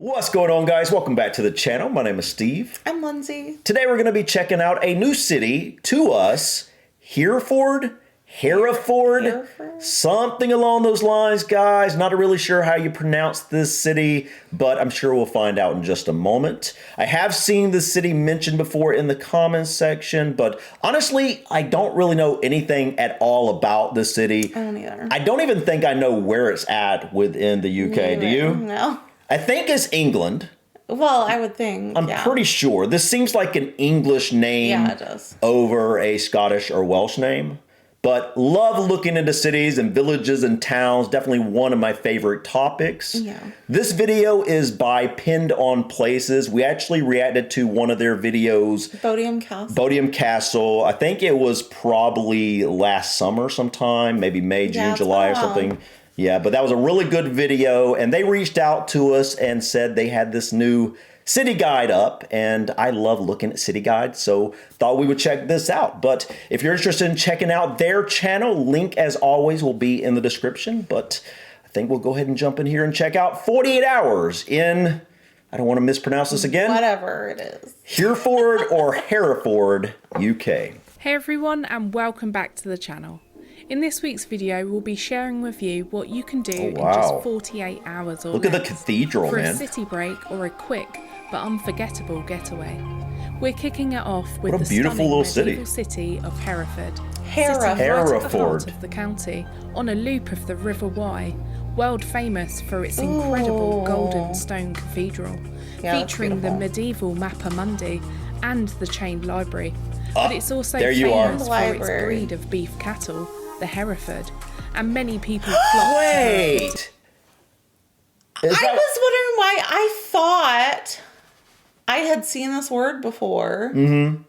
What's going on, guys? Welcome back to the channel. My name is Steve. I'm Lindsay. Today we're going to be checking out a new city to us, Hereford, something along those lines, guys. Not really sure how you pronounce this city, but I'm sure we'll find out in just a moment. I have seen the city mentioned before in the comments section, but honestly, I don't really know anything at all about this city. I don't either. I don't even think I know where it's at within the UK. Do you? No. I think it's England. Well, I would think. I'm pretty sure. This seems like an English name Yeah, it does. over a Scottish or Welsh name. But love looking into cities and villages and towns. Definitely one of my favorite topics. Yeah. This video is by Pinned on Places. We actually reacted to one of their videos. Bodiam Castle. Bodiam Castle. I think it was probably last summer sometime. Maybe May, June, July or something. Yeah, but that was a really good video, and they reached out to us and said they had this new city guide up, and I love looking at city guides, so thought we would check this out. But if you're interested in checking out their channel, link as always will be in the description, but I think we'll go ahead and jump in here and check out 48 Hours in, I don't want to mispronounce this again. Whatever it is. Hereford or Hereford, UK. Hey everyone, and welcome back to the channel. In this week's video, we'll be sharing with you what you can do in just 48 hours or Look at the less cathedral, for man. a city break or a quick but unforgettable getaway. We're kicking it off with What a the beautiful stunning little medieval city of Hereford. Hereford. Sitting right at the Hereford. heart of the county, on a loop of the River Wye, world famous for its incredible golden stone cathedral, featuring the medieval Mappa Mundi and the chained library. But it's also famous for its breed of beef cattle, the Hereford, and many people flock Wait! I was wondering why I thought I had seen this word before,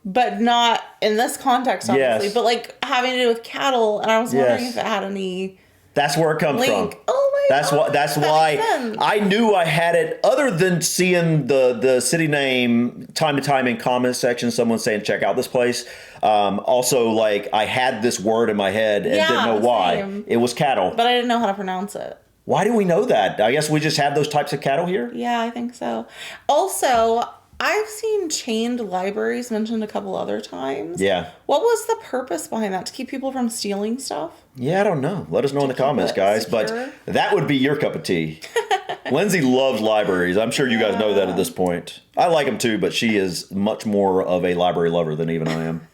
but not in this context, obviously, but like having to do with cattle, and I was wondering if it had any That's where it comes link. from. Oh my God. That's why I knew I had it, other than seeing the city name time to time in comment section, someone saying check out this place. Also, like, I had this word in my head and didn't know why. Same. It was cattle. But I didn't know how to pronounce it. Why do we know that? I guess we just have those types of cattle here? Yeah, I think so. Also, I've seen chained libraries mentioned a couple other times. Yeah. What was the purpose behind that? To keep people from stealing stuff? Yeah, I don't know. Let us know in the comments, guys. secure? But that would be your cup of tea. Lindsay loves libraries. I'm sure you guys know that at this point. I like them too, but she is much more of a library lover than even I am.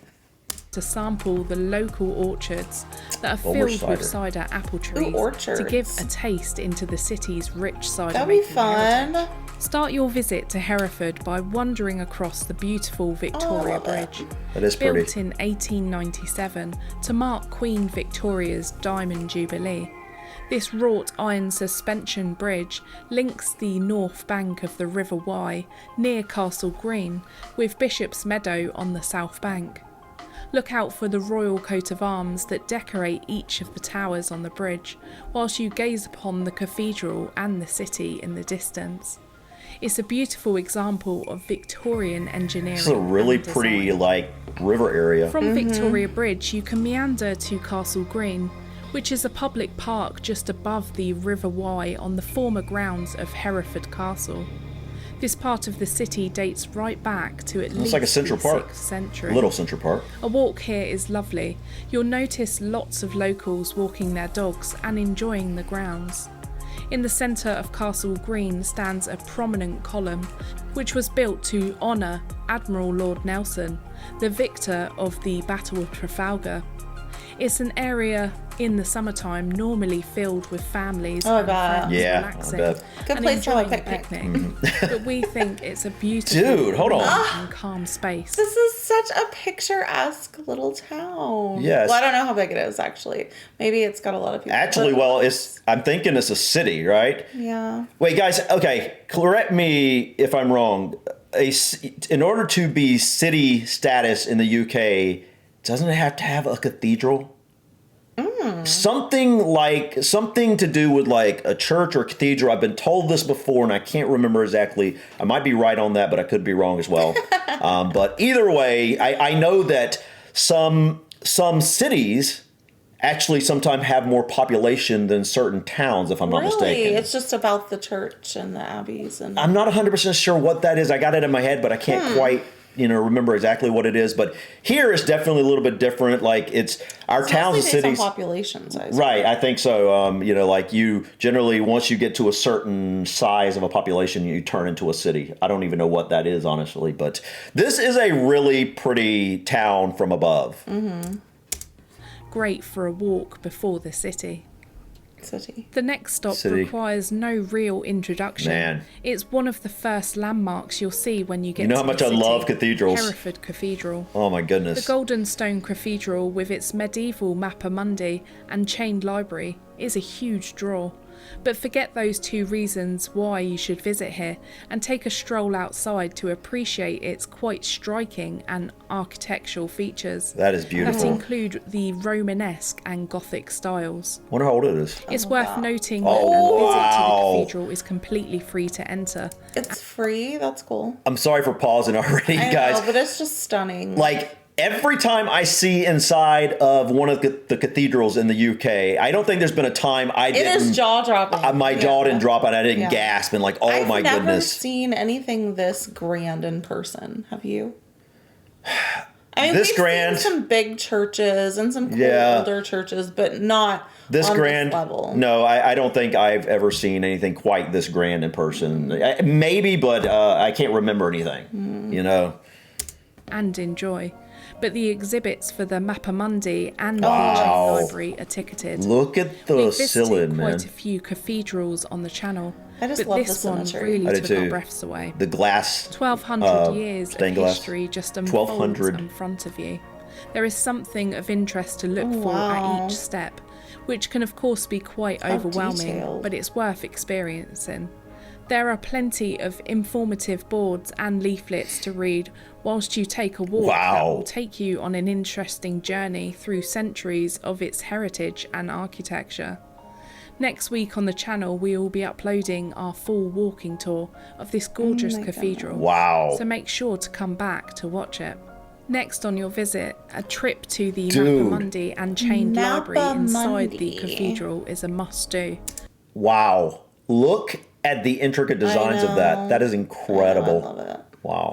to sample the local orchards that are filled with cider apple trees to give a taste into the city's rich cider That'd be making fun. heritage. Start your visit to Hereford by wandering across the beautiful Victoria Bridge. That is pretty. Built in 1897 to mark Queen Victoria's Diamond Jubilee. This wrought iron suspension bridge links the north bank of the River Wye near Castle Green with Bishop's Meadow on the south bank. Look out for the royal coat of arms that decorate each of the towers on the bridge, whilst you gaze upon the cathedral and the city in the distance. It's a beautiful example of Victorian engineering. It's a really pretty, like, river area. From Victoria Bridge, you can meander to Castle Green, which is a public park just above the River Wye on the former grounds of Hereford Castle. This part of the city dates right back to at least like a Central the Park. 6th century. Little Central Park. A walk here is lovely. You'll notice lots of locals walking their dogs and enjoying the grounds. In the centre of Castle Green stands a prominent column, which was built to honour Admiral Lord Nelson, the victor of the Battle of Trafalgar. It's an area in the summertime normally filled with families and friends relaxing Good and place for a enjoying a picnic. But we think it's a beautiful and calm space. This is such a picturesque little town. Yes. Well, I don't know how big it is, actually. Maybe it's got a lot of people. Actually, well, I'm thinking it's a city, right? Yeah. Wait, guys, okay, correct me if I'm wrong. In order to be city status in the UK, doesn't it have to have a cathedral? Something to do with like a church or cathedral. I've been told this before and I can't remember exactly. I might be right on that, but I could be wrong as well. But either way, I know that some cities actually sometimes have more population than certain towns, if I'm not mistaken. It's just about the church and the abbeys. And I'm not 100% sure what that is. I got it in my head, but I can't quite, remember exactly what it is. But here is definitely a little bit different. Like it's our towns and cities. Population size. Right, I think so. Like you generally, once you get to a certain size of a population, you turn into a city. I don't even know what that is, honestly. But this is a really pretty town from above. Mm-hmm. Great for a walk before the city. The next stop requires no real introduction. Man. It's one of the first landmarks you'll see when you get to You know how much I love cathedrals. Hereford Cathedral. Oh my goodness. The Golden Stone Cathedral with its medieval Mappa Mundi and chained library is a huge draw. But forget those two reasons why you should visit here and take a stroll outside to appreciate its quite striking and architectural features. That is beautiful. That include the Romanesque and Gothic styles. Wonder how old it is. It's worth noting that a visit to the cathedral is completely free to enter. It's free? That's cool. I'm sorry for pausing already, guys. I know, but it's just stunning. Like, every time I see inside of one of the cathedrals in the UK, I don't think there's been a time I didn't... It is jaw-dropping. My jaw didn't drop and I didn't gasp and like, oh my goodness. I've never seen anything this grand in person. Have you? I mean, we've seen some big churches and some cool older churches, but not this on grand this level. No, I don't think I've ever seen anything quite this grand in person. Maybe, but I can't remember anything, And enjoy. But the exhibits for the Mappa Mundi and the chain library are ticketed. Look at the ceiling, man. We've visited quite a few cathedrals on the channel. I just love this the one symmetry. really took our breaths away. The glass 1,200 years of history just unfolds in front of you. There is something of interest to look for at each step, which can of course be quite overwhelming, but it's worth experiencing. There are plenty of informative boards and leaflets to read whilst you take a walk that will take you on an interesting journey through centuries of its heritage and architecture. Next week on the channel we will be uploading our full walking tour of this gorgeous cathedral. So make sure to come back to watch it. Next on your visit, a trip to the Mappa Mundi and chained library inside the cathedral is a must-do. Wow. Look at the intricate designs of that. That is incredible. I love it. Wow.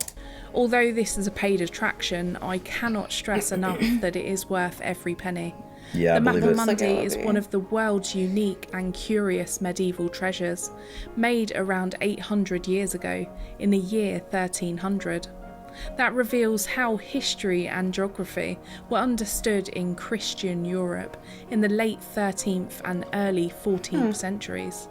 Although this is a paid attraction, I cannot stress enough that it is worth every penny. Yeah, the Mappa Mundi is one of the world's unique and curious medieval treasures, made around 800 years ago, in the year 1300. That reveals how history and geography were understood in Christian Europe in the late 13th and early 14th centuries.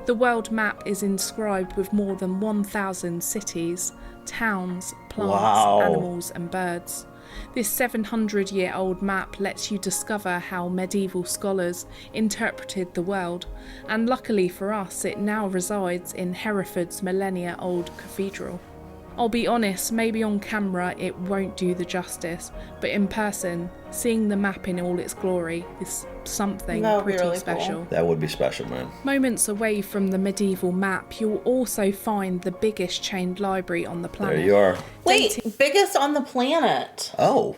The world map is inscribed with more than 1,000 cities, towns, plants, animals and birds. This 700-year-old map lets you discover how medieval scholars interpreted the world, and luckily for us it now resides in Hereford's millennia-old cathedral. I'll be honest, maybe on camera it won't do the justice, but in person, seeing the map in all its glory is something pretty really special. Cool. That would be special, man. Moments away from the medieval map, you'll also find the biggest chained library on the planet. There you are. Wait, biggest on the planet? Oh,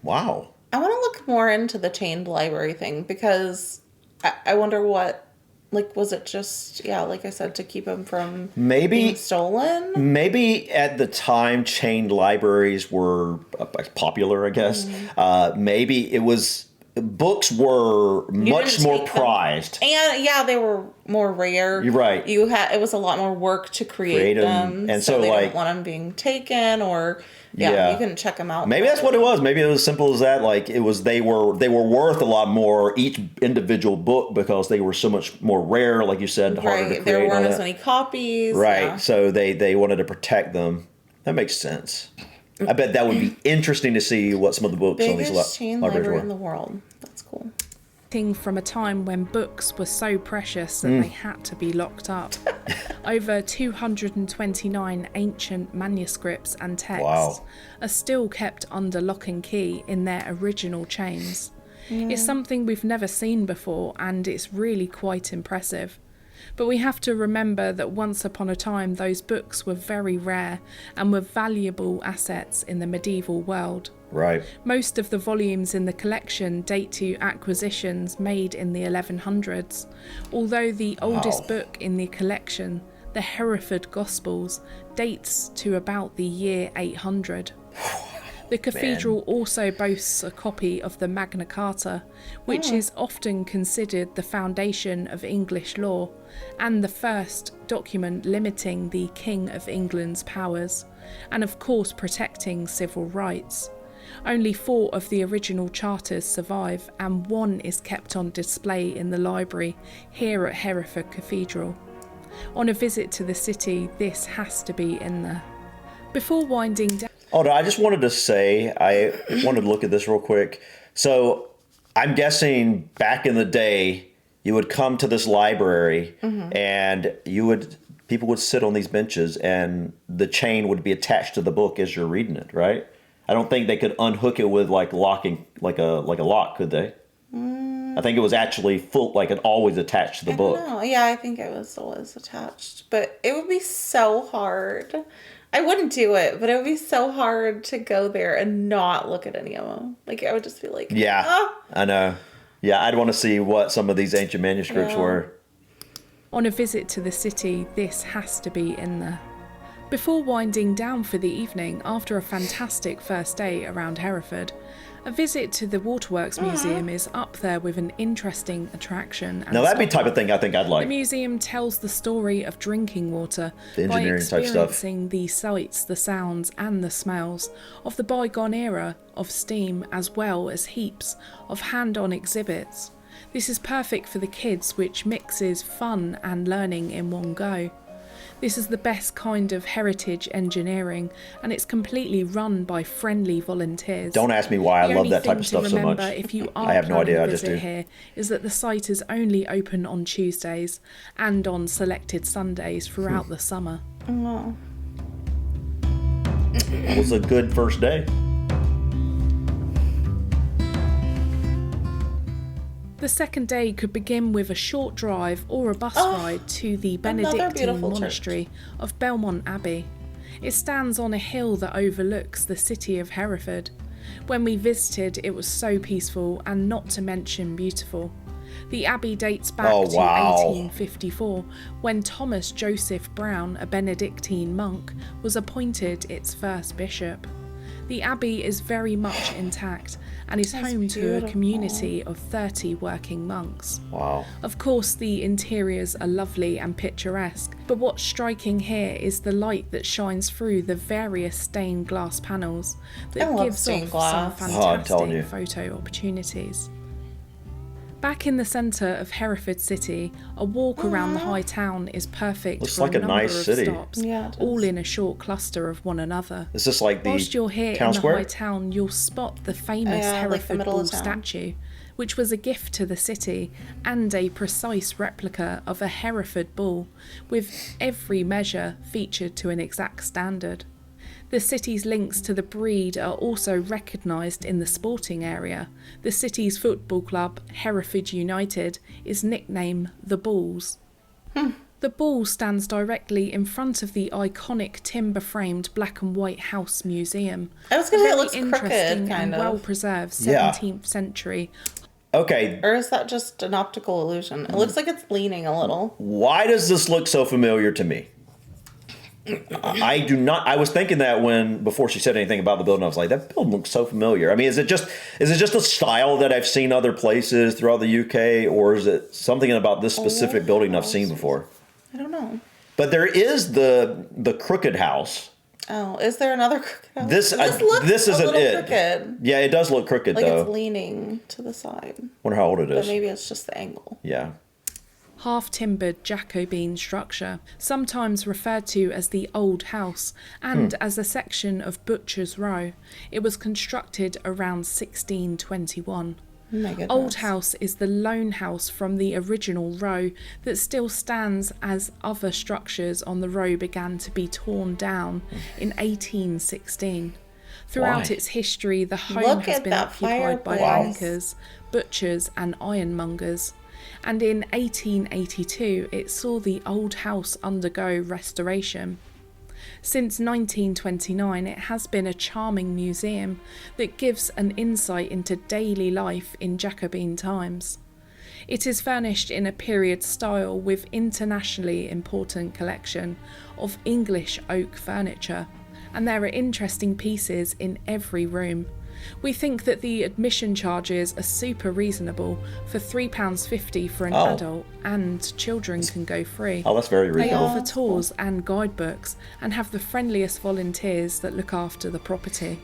wow. I want to look more into the chained library thing because I wonder what... Like, was it just, like I said, to keep them from being stolen? Maybe at the time chained libraries were popular, I guess. Maybe it was, books were much more prized. And they were more rare. You're right. It was a lot more work to create them. And so they like, didn't want them being taken or... Yeah, you can check them out. Maybe that's what it was. Maybe it was as simple as that. Like it was, they were worth a lot more each individual book because they were so much more rare. Like you said, harder to create. There weren't as many copies. Right. Yeah. So they wanted to protect them. That makes sense. I bet that would be interesting to see what some of the books on these libraries were. In the world. That's cool. From a time when books were so precious that they had to be locked up. Over 229 ancient manuscripts and texts are still kept under lock and key in their original chains. It's something we've never seen before and it's really quite impressive. But we have to remember that once upon a time those books were very rare and were valuable assets in the medieval world. Right. Most of the volumes in the collection date to acquisitions made in the 1100s, although the oldest book in the collection, the Hereford Gospels, dates to about the year 800. The cathedral also boasts a copy of the Magna Carta, which is often considered the foundation of English law and the first document limiting the King of England's powers, and of course protecting civil rights. Only 4 of the original charters survive, and 1 is kept on display in the library here at Hereford Cathedral. On a visit to the city, this has to be in there. Before winding down... Oh, no, I just wanted to say, I wanted to look at this real quick. So I'm guessing back in the day, you would come to this library and people would sit on these benches and the chain would be attached to the book as you're reading it, right? I don't think they could unhook it with locking, like a lock, could they? I think it was actually full, like it always attached to the book. I don't know. Yeah, I think it was always attached. But it would be so hard. I wouldn't do it, but it would be so hard to go there and not look at any of them. Like, I would just be like, I know. Yeah, I'd want to see what some of these ancient manuscripts were. On a visit to the city, this has to be in there. Before winding down for the evening after a fantastic first day around Hereford, a visit to the Waterworks Museum is up there with an interesting attraction. Now that'd be the type of thing I think I'd like. The museum tells the story of drinking water the by engineering type stuff. experiencing the sights, the sounds and the smells of the bygone era of steam, as well as heaps of hand-on exhibits. This is perfect for the kids, which mixes fun and learning in one go. This is the best kind of heritage engineering, and it's completely run by friendly volunteers. Don't ask me why I love that type of stuff so much. If you are I have no idea. I just do. Here is that the site is only open on Tuesdays and on selected Sundays throughout the summer. Oh. It was a good first day. The second day could begin with a short drive or a bus ride to the Benedictine monastery of Belmont Abbey. It stands on a hill that overlooks the city of Hereford. When we visited, it was so peaceful and not to mention beautiful. The abbey dates back to 1854, when Thomas Joseph Brown, a Benedictine monk, was appointed its first bishop. The abbey is very much intact and is home to a community of 30 working monks. Wow. Of course, the interiors are lovely and picturesque, but what's striking here is the light that shines through the various stained glass panels that gives off some fantastic photo opportunities. Back in the centre of Hereford City, a walk around the high town is perfect for a number of stops, all in a short cluster of one another. Is this like the Whilst you're here in the high town, you'll spot the famous Hereford Bull statue, which was a gift to the city and a precise replica of a Hereford bull, with every measure featured to an exact standard. The city's links to the breed are also recognised in the sporting area. The city's football club, Hereford United, is nicknamed the Bulls. The Bull stands directly in front of the iconic timber-framed black and white house museum. I was going to say it looks interesting crooked, and well-preserved 17th century. Okay. Or is that just an optical illusion? It looks like it's leaning a little. Why does this look so familiar to me? I do not. I was thinking that before she said anything about the building, I was like, that building looks so familiar. I mean, is it just a style that I've seen other places throughout the UK, or is it something about this specific building I've seen before? I don't know. But there is the crooked house. Oh, is there another crooked house? This isn't it. Crooked. Yeah, it does look crooked though. Like it's leaning to the side. Wonder how old it is. But maybe it's just the angle. Yeah. Half-timbered Jacobean structure, sometimes referred to as the Old House, and as a section of Butcher's Row. It was constructed around 1621. Oh my goodness. Old House is the lone house from the original row that still stands, as other structures on the row began to be torn down in 1816. Throughout its history, the home has been occupied by bankers, butchers and ironmongers. And in 1882 it saw the old house undergo restoration. Since 1929, it has been a charming museum that gives an insight into daily life in Jacobean times. It is furnished in a period style with internationally important collection of English oak furniture, and there are interesting pieces in every room. We think that the admission charges are super reasonable for £3.50 for an adult, and children can go free. Oh, that's very reasonable. They offer tours and guidebooks and have the friendliest volunteers that look after the property.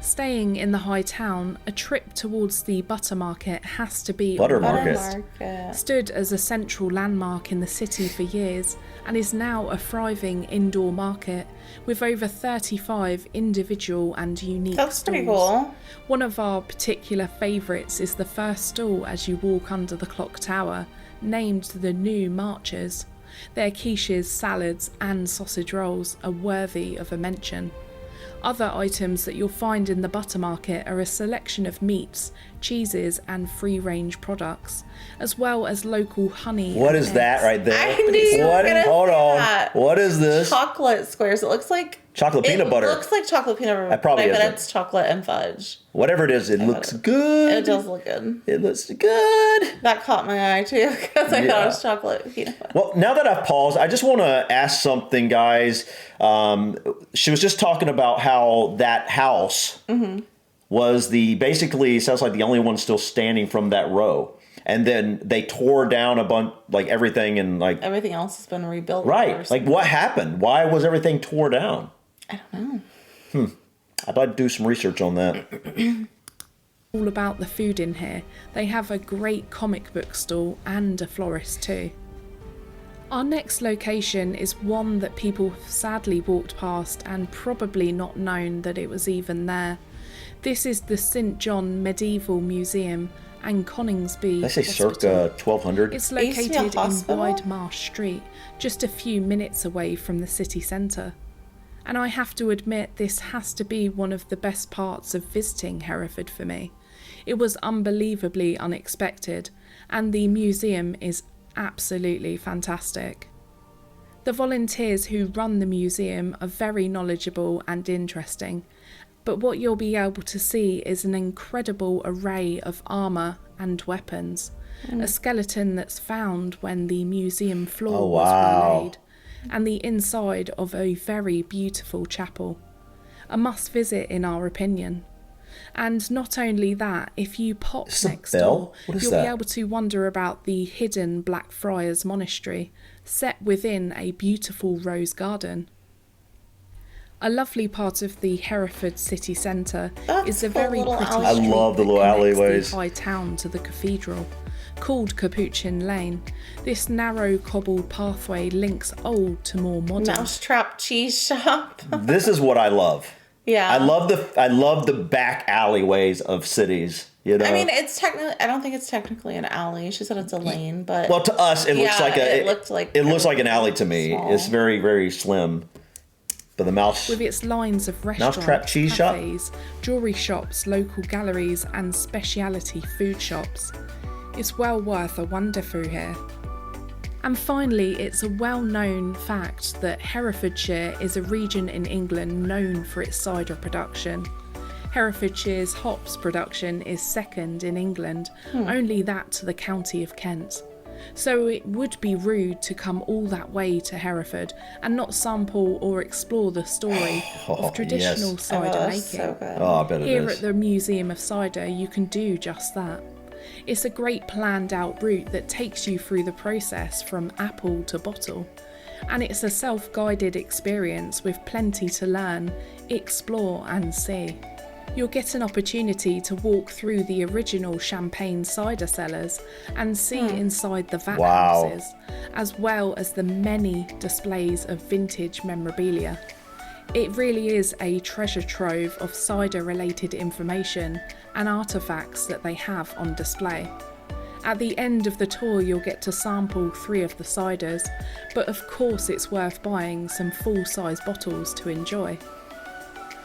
Staying in the High Town, a trip towards the Butter Market has to be Butter on the Market. list. Stood as a central landmark in the city for years and is now a thriving indoor market with over 35 individual and unique That's stalls. pretty cool. One of our particular favourites is the first stall as you walk under the clock tower, named the New Marchers. Their quiches, salads and sausage rolls are worthy of a mention. Other items that you'll find in the Butter Market are a selection of meats, cheeses and free-range products, as well as local honey. What is that right there? I knew you were gonna Hold say on. that. What is this? Chocolate squares. It looks like Chocolate peanut butter. It looks like chocolate peanut butter. That probably but I bet isn't. it's chocolate and fudge. Whatever it is, it looks good. It does look good. It looks good. That caught my eye too because I thought it was chocolate peanut butter. Well, now that I've paused, I just want to ask something, guys. She was just talking about how that house was basically sounds like the only one still standing from that row. And then they tore down a bunch, like everything, and like Everything else has been rebuilt. right. Like what happened? Why was everything tore down? I don't know. I'd like to do some research on that. All about the food in here. They have a great comic book stall and a florist too. Our next location is one that people have sadly walked past and probably not known that it was even there. This is the St John Medieval Museum and Coningsby Let's say Hospital. circa 1200. It's It used to be a located in hospital? Wide Marsh Street, just a few minutes away from the city centre. And I have to admit, this has to be one of the best parts of visiting Hereford for me. It was unbelievably unexpected, and the museum is absolutely fantastic. The volunteers who run the museum are very knowledgeable and interesting, but what you'll be able to see is an incredible array of armour and weapons. A skeleton that's found when the museum floor was relayed, and the inside of a very beautiful chapel. A must visit in our opinion. And not only that, if you pop next door, you'll be able to wonder about the hidden Blackfriars Monastery, set within a beautiful rose garden. A lovely part of the Hereford city centre is a very pretty street I love the little alleyways. The High Town to the cathedral, called Capuchin Lane. This narrow cobbled pathway links old to more modern. Mousetrap cheese shop. This is what I love. Yeah. I love the back alleyways of cities. You know. I mean, it's technically. I don't think it's technically an alley. She said it's a lane, but well, to us, it looks like it looks like an alley to me. small. It's very, very slim. But the with its lines of restaurants, Mousetrap cheese shop? cafes, jewellery shops, local galleries and speciality food shops. It's well worth a wander through here. And finally, it's a well-known fact that Herefordshire is a region in England known for its cider production. Herefordshire's hops production is second in England, only that to the county of Kent. So it would be rude to come all that way to Hereford and not sample or explore the story of traditional cider making. So good. I bet it Here is. at the Museum of Cider, you can do just that. It's a great planned out route that takes you through the process from apple to bottle. And it's a self-guided experience with plenty to learn, explore and see. You'll get an opportunity to walk through the original champagne cider cellars and see inside the vat houses, as well as the many displays of vintage memorabilia. It really is a treasure trove of cider-related information and artefacts that they have on display. At the end of the tour, you'll get to sample 3 of the ciders, but of course it's worth buying some full-size bottles to enjoy.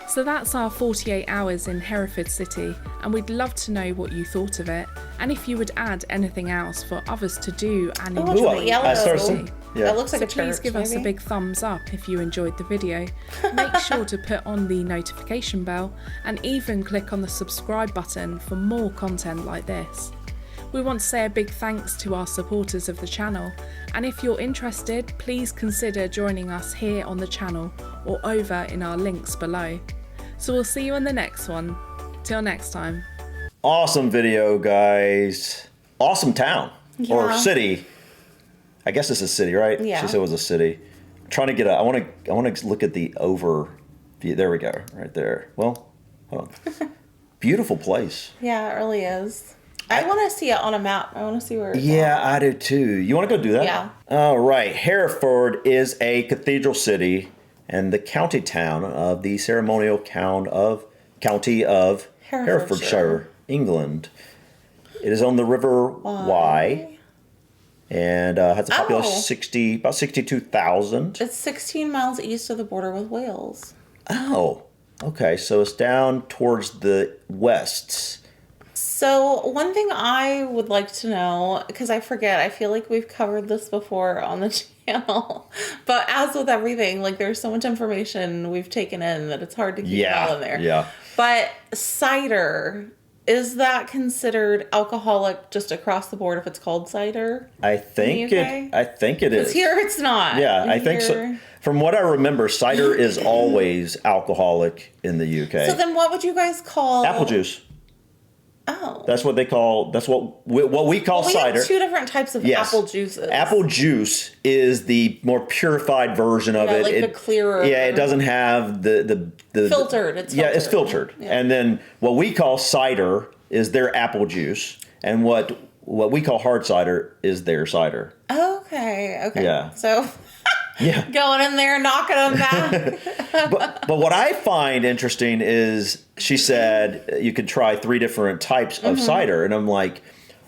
So that's our 48 hours in Hereford City, and we'd love to know what you thought of it, and if you would add anything else for others to do and enjoy. Yeah. It looks like So a church. please give us a big thumbs up if you enjoyed the video. Make sure to put on the notification bell and even click on the subscribe button for more content like this. We want to say a big thanks to our supporters of the channel, and if you're interested, please consider joining us here on the channel or over in our links below. So we'll see you in the next one. Till next time. Awesome video, guys. Awesome town or city. I guess it's a city, right? Yeah. She said it was a city. I'm trying to get I want to look at the over. There we go, right there. Well, hold on. Beautiful place. Yeah, it really is. I want to see it on a map. I want to see where it's at. I do too. You want to go do that? Yeah. All right. Hereford is a cathedral city and the county town of the ceremonial county of Herefordshire, England. It is on the River Wye and has a population about 62,000. It's 16 miles east of the border with Wales. Oh, okay. So it's down towards the west. So one thing I would like to know, because I forget, I feel like we've covered this before on the channel, but as with everything, like there's so much information we've taken in that it's hard to keep it all in there. Yeah. But cider, is that considered alcoholic just across the board if it's called cider? I think it is. Here it's not. Yeah, I think so. From what I remember, cider is always alcoholic in the UK. So then what would you guys call... Apple juice. Oh. That's what they call, that's what we call cider. We have two different types of apple juices. Apple juice is the more purified version of it. Like the clearer. Yeah, it doesn't have the filtered. It's filtered. Yeah, it's filtered. Yeah. And then what we call cider is their apple juice. And what we call hard cider is their cider. Okay. Yeah. So... Yeah. Going in there, knocking them back. but what I find interesting is she said you could try 3 different types of cider. And I'm like,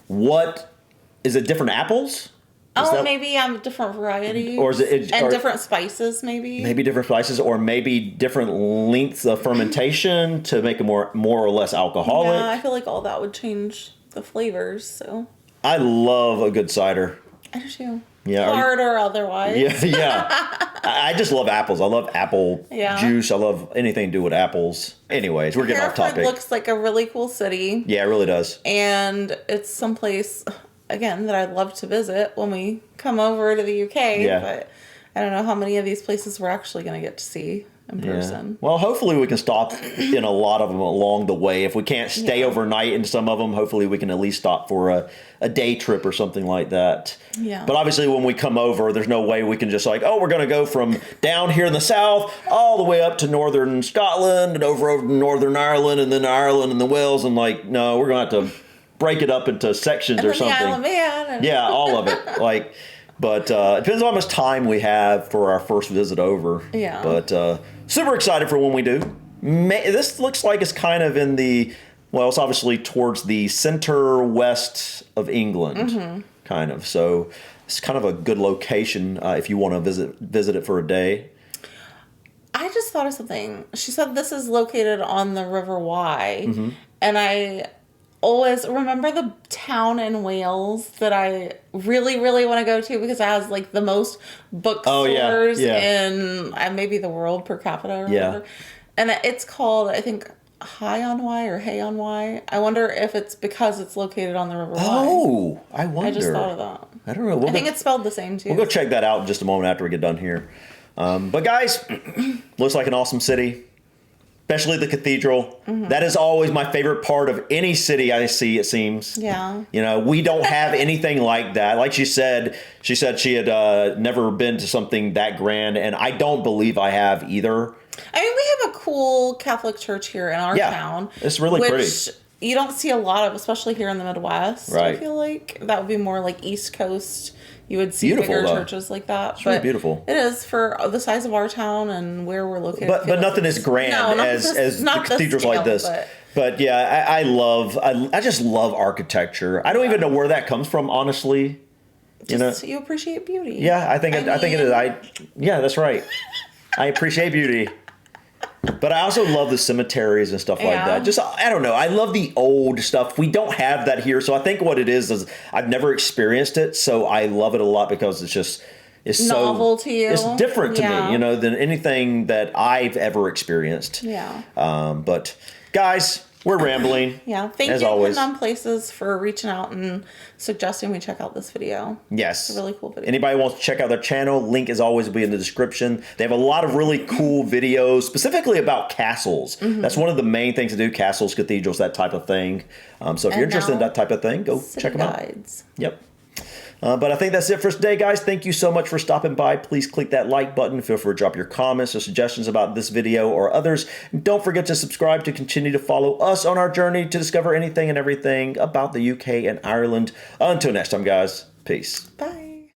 what? Is it different apples? Maybe different varieties. Or is it different spices, maybe? Maybe different spices or maybe different lengths of fermentation to make it more or less alcoholic. Yeah, I feel like all that would change the flavors, so. I love a good cider. I do too. Yeah, hard or otherwise. Yeah. I just love apples. I love apple juice. I love anything to do with apples. Anyways, we're getting off topic. Hereford looks like a really cool city. Yeah, it really does. And it's someplace, again, that I'd love to visit when we come over to the UK. Yeah. But I don't know how many of these places we're actually going to get to see in person. Well, hopefully we can stop in a lot of them along the way. If we can't stay overnight in some of them, hopefully we can at least stop for a day trip or something like that. Yeah. But obviously when we come over, there's no way we can just we're going to go from down here in the south all the way up to northern Scotland and over Northern Ireland and then Ireland and the Wales. And no, we're going to have to break it up into sections or something. The Isle of Man. Yeah, all of it. But it depends on how much time we have for our first visit over. Yeah. But super excited for when we do. This looks like it's kind of in it's obviously towards the center west of England, kind of. So it's kind of a good location if you want to visit it for a day. I just thought of something. She said this is located on the River Wye, and I always remember the town in Wales that I really, really want to go to because it has the most bookstores in maybe the world per capita or whatever. And it's called, I think, High on Wye or Hay on Wye. I wonder if it's because it's located on the River Wye. Oh, I wonder. I just thought of that. I don't know. I think it's spelled the same too. We'll go check that out in just a moment after we get done here. But guys, looks like an awesome city. Especially the cathedral. That is always my favorite part of any city I see, it seems. Yeah. We don't have anything like that. Like she said she had never been to something that grand, and I don't believe I have either. I mean, we have a cool Catholic church here in our town. It's really pretty. You don't see a lot of, especially here in the Midwest. Right. I feel like that would be more like East Coast. You would see bigger churches like that. It's really beautiful. It is for the size of our town and where we're located. But nothing as grand as the cathedrals like this. But yeah, I just love architecture. I don't even know where that comes from, honestly. You appreciate beauty. Yeah, I think it is. Yeah, that's right. I appreciate beauty. But I also love the cemeteries and stuff like that. Just, I don't know. I love the old stuff. We don't have that here. So I think what it is I've never experienced it. So I love it a lot because it's just, is novel to you. It's different to me, you know, than anything that I've ever experienced. Yeah. But guys, we're rambling. Yeah. Thank as you, always. Hidden Places, for reaching out and suggesting we check out this video. Yes. It's a really cool video. Anybody wants to check out their channel, link as always will be in the description. They have a lot of really cool videos, specifically about castles. That's one of the main things to do, castles, cathedrals, that type of thing. So if you're interested in that type of thing, go check them out. Yep. But I think that's it for today, guys. Thank you so much for stopping by. Please click that like button. Feel free to drop your comments or suggestions about this video or others. And don't forget to subscribe to continue to follow us on our journey to discover anything and everything about the UK and Ireland. Until next time, guys. Peace. Bye.